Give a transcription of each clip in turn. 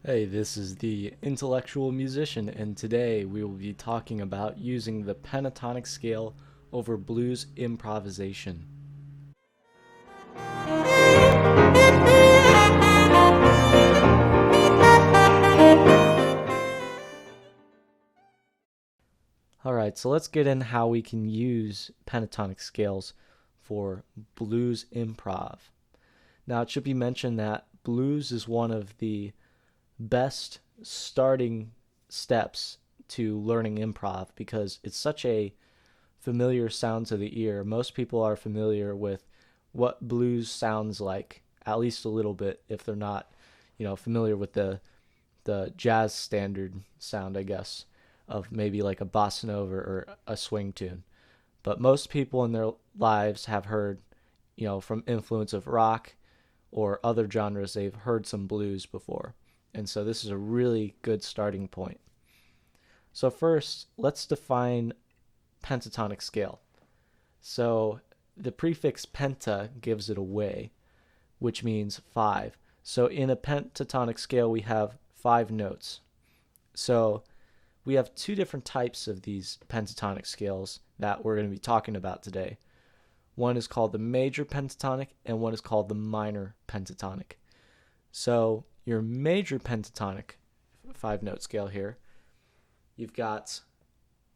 Hey, this is the Intellectual Musician, and today we will be talking about using the pentatonic scale over blues improvisation. Alright, so let's get in how we can use pentatonic scales for blues improv. Now, it should be mentioned that blues is one of the best starting steps to learning improv because it's such a familiar sound to the ear. Most people are familiar with what blues sounds like, at least a little bit, if they're not, familiar with the jazz standard sound, I guess, of maybe like a bossa nova or a swing tune. But most people in their lives have heard, from influence of rock or other genres, they've heard some blues before. And so this is a really good starting point. So first, let's define pentatonic scale. So the prefix penta gives it away, which means five. So in a pentatonic scale, we have five notes. So we have two different types of these pentatonic scales that we're going to be talking about today. One is called the major pentatonic, and one is called the minor pentatonic. So your major pentatonic five note scale here, you've got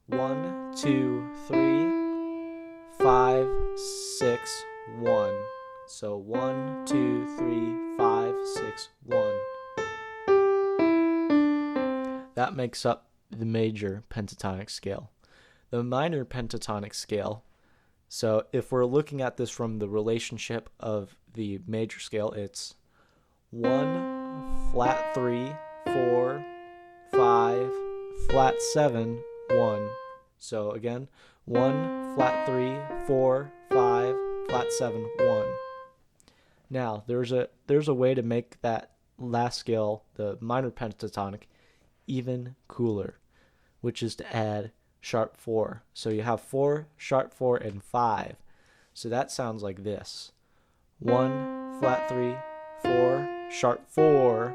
1, 2, 3, 5, 6, 1. So 1, 2, 3, 5, 6, 1. That makes up the major pentatonic scale. The minor pentatonic scale, so if we're looking at this from the relationship of the major scale, it's 1, flat 3, 4, 5, flat 7, 1. So again, 1, flat 3, 4, 5, flat 7, 1. Now, there's a way to make that last scale, the minor pentatonic, even cooler, which is to add sharp 4. So you have 4, sharp 4, and 5. So that sounds like this: 1, flat 3, 4, sharp 4,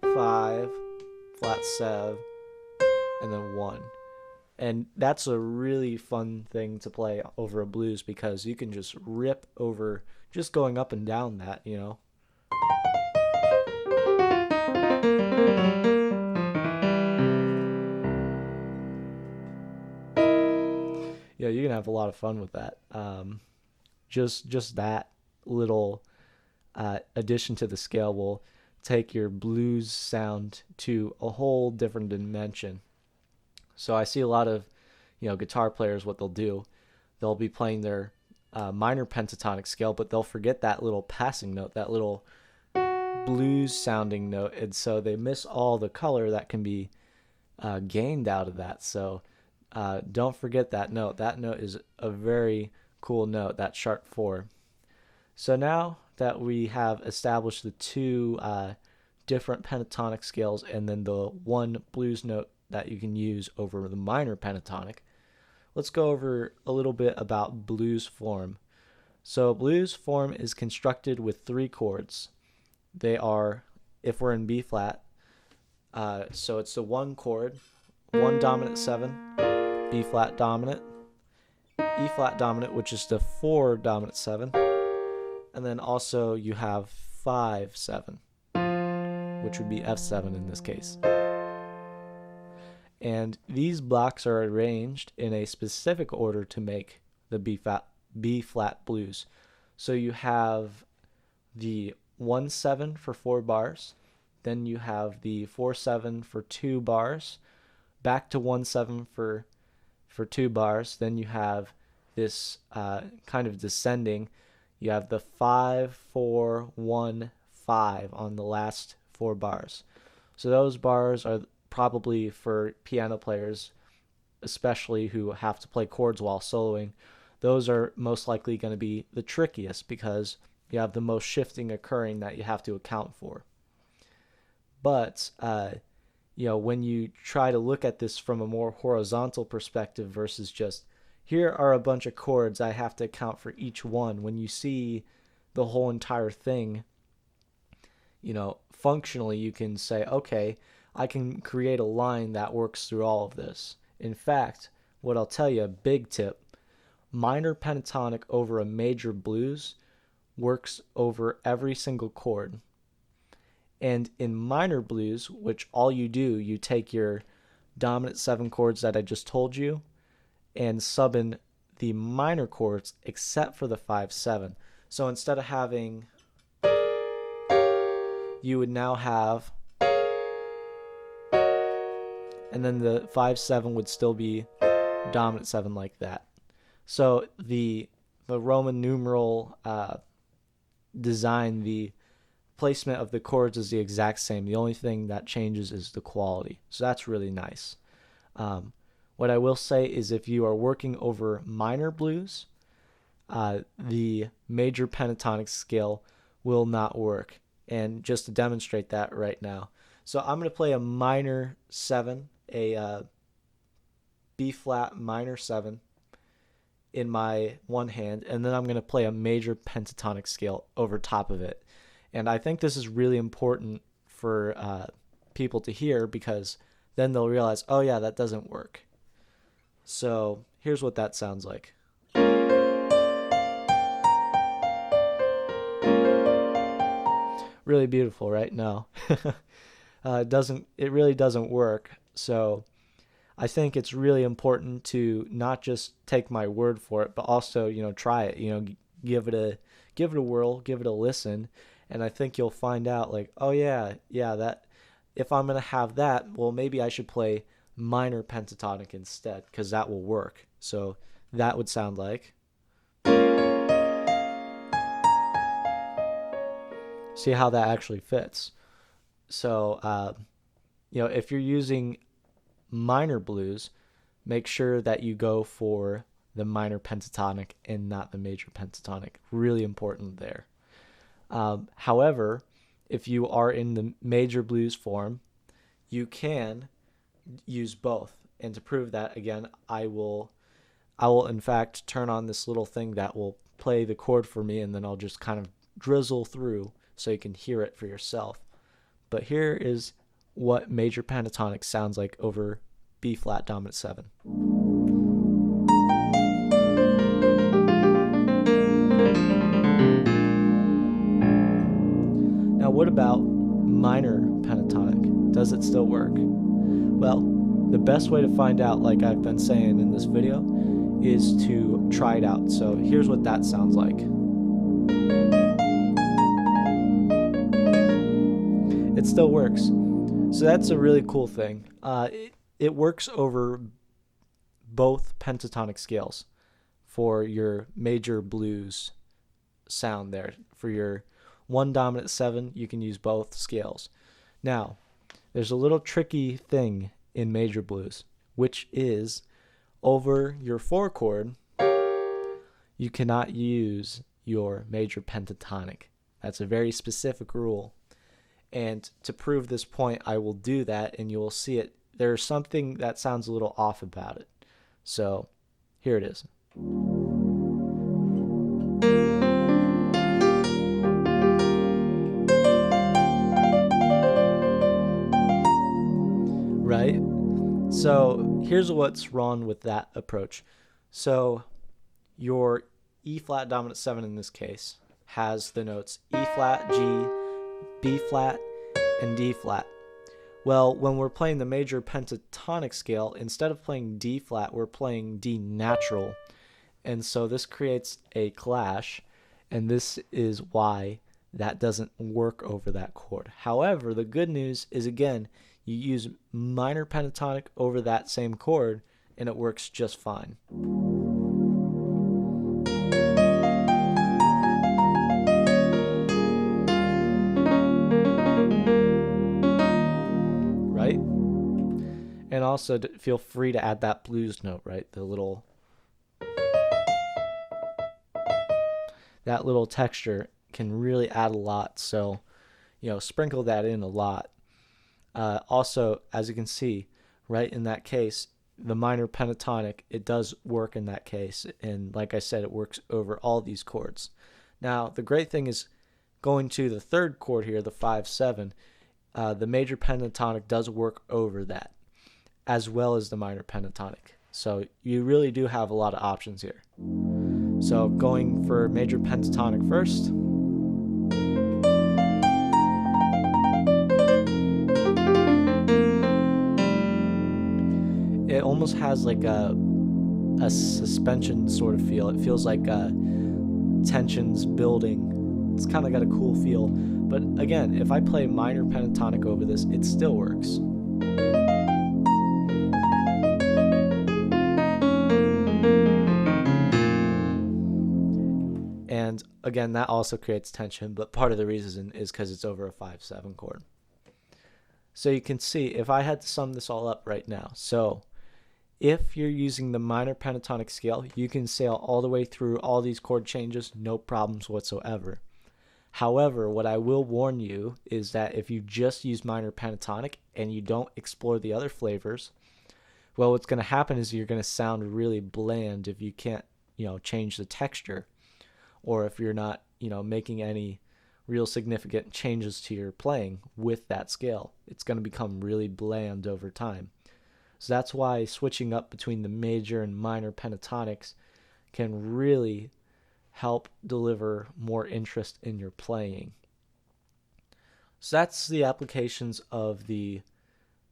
5, flat 7, and then 1. And that's a really fun thing to play over a blues because you can just rip over just going up and down that. Yeah, you can have a lot of fun with that. Just that little addition to the scale will take your blues sound to a whole different dimension. So I see a lot of guitar players. What they'll be playing their minor pentatonic scale, but they'll forget that little passing note, that little blues sounding note, and so they miss all the color that can be gained out of that. So don't forget that note. That note is a very cool note, that sharp 4. So now that we have established the two different pentatonic scales and then the one blues note that you can use over the minor pentatonic, let's go over a little bit about blues form. So blues form is constructed with three chords. They are, if we're in B flat, so it's the one chord, 1 dominant 7, B flat dominant, E flat dominant, which is the 4 dominant 7, and then also you have 5 7, which would be F7 in this case. And these blocks are arranged in a specific order to make the B flat blues. So you have the 1 7 for 4 bars, then you have the 4 7 for 2 bars, back to 1 7 for 2 bars, then you have this kind of descending. You have the 5 4 1 5 on the last 4 bars. So those bars are probably for piano players, especially who have to play chords while soloing. Those are most likely going to be the trickiest because you have the most shifting occurring that you have to account for. But when you try to look at this from a more horizontal perspective versus just here are a bunch of chords, I have to account for each one. When you see the whole entire thing, functionally you can say, okay, I can create a line that works through all of this. In fact, what I'll tell you, a big tip, minor pentatonic over a major blues works over every single chord. And in minor blues, which all you do, you take your dominant 7 chords that I just told you and sub in the minor chords except for the 5-7. So instead of having, you would now have, and then the 5-7 would still be dominant 7 like that. So the Roman numeral design, the placement of the chords is the exact same. The only thing that changes is the quality. So that's really nice. What I will say is if you are working over minor blues, the major pentatonic scale will not work. And just to demonstrate that right now. So I'm going to play a minor 7, a B flat minor 7 in my one hand, and then I'm going to play a major pentatonic scale over top of it. And I think this is really important for people to hear, because then they'll realize, oh yeah, that doesn't work. So here's what that sounds like. Really beautiful, right? No. It really doesn't work. So I think it's really important to not just take my word for it, but also, try it, give it a whirl, give it a listen. And I think you'll find out like, oh yeah, that if I'm going to have that, well, maybe I should play minor pentatonic instead, because that will work. So that would sound like. See how that actually fits. So, if you're using minor blues, make sure that you go for the minor pentatonic and not the major pentatonic. Really important there. However, if you are in the major blues form, you can use both. And to prove that, again, I will in fact turn on this little thing that will play the chord for me, and then I'll just kind of drizzle through so you can hear it for yourself. But here is what major pentatonic sounds like over B flat dominant 7. Now what about minor pentatonic? Does it still work? Well, the best way to find out, like I've been saying in this video, is to try it out. So here's what that sounds like. It still works. So that's a really cool thing. It works over both pentatonic scales for your major blues sound there. For your 1 dominant 7, you can use both scales. Now, there's a little tricky thing in major blues, which is over your 4 chord, you cannot use your major pentatonic. That's a very specific rule. And to prove this point, I will do that, and you will see it. There's something that sounds a little off about it. So here it is. Right? So here's what's wrong with that approach. So your E flat dominant 7 in this case has the notes E flat, G, B flat, and D flat. Well, when we're playing the major pentatonic scale, instead of playing D flat, we're playing D natural. And so this creates a clash, and this is why that doesn't work over that chord. However, the good news is, again, you use minor pentatonic over that same chord, and it works just fine. Right? And also feel free to add that blues note, right? That little texture can really add a lot. So, sprinkle that in a lot. Also, as you can see, right, in that case, the minor pentatonic, it does work in that case. And like I said, it works over all these chords. Now, the great thing is going to the third chord here, the 5-7, the major pentatonic does work over that, as well as the minor pentatonic. So you really do have a lot of options here. So going for major pentatonic first. It almost has like a suspension sort of feel. It feels like tensions building. It's kind of got a cool feel. But again, if I play minor pentatonic over this, it still works. And again, that also creates tension, but part of the reason is because it's over a 5-7 chord. So you can see, if I had to sum this all up right now, so if you're using the minor pentatonic scale, you can sail all the way through all these chord changes, no problems whatsoever. However, what I will warn you is that if you just use minor pentatonic and you don't explore the other flavors, well, what's going to happen is you're going to sound really bland if you can't, change the texture, or if you're not, making any real significant changes to your playing with that scale. It's going to become really bland over time. So that's why switching up between the major and minor pentatonics can really help deliver more interest in your playing. So that's the applications of the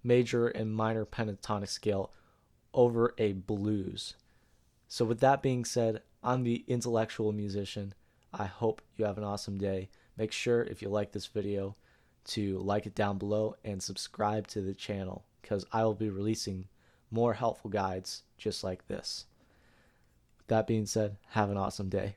major and minor pentatonic scale over a blues. So with that being said, I'm the intellectual musician. I hope you have an awesome day. Make sure, if you like this video, to like it down below and subscribe to the channel, because I will be releasing more helpful guides just like this. With that being said, have an awesome day.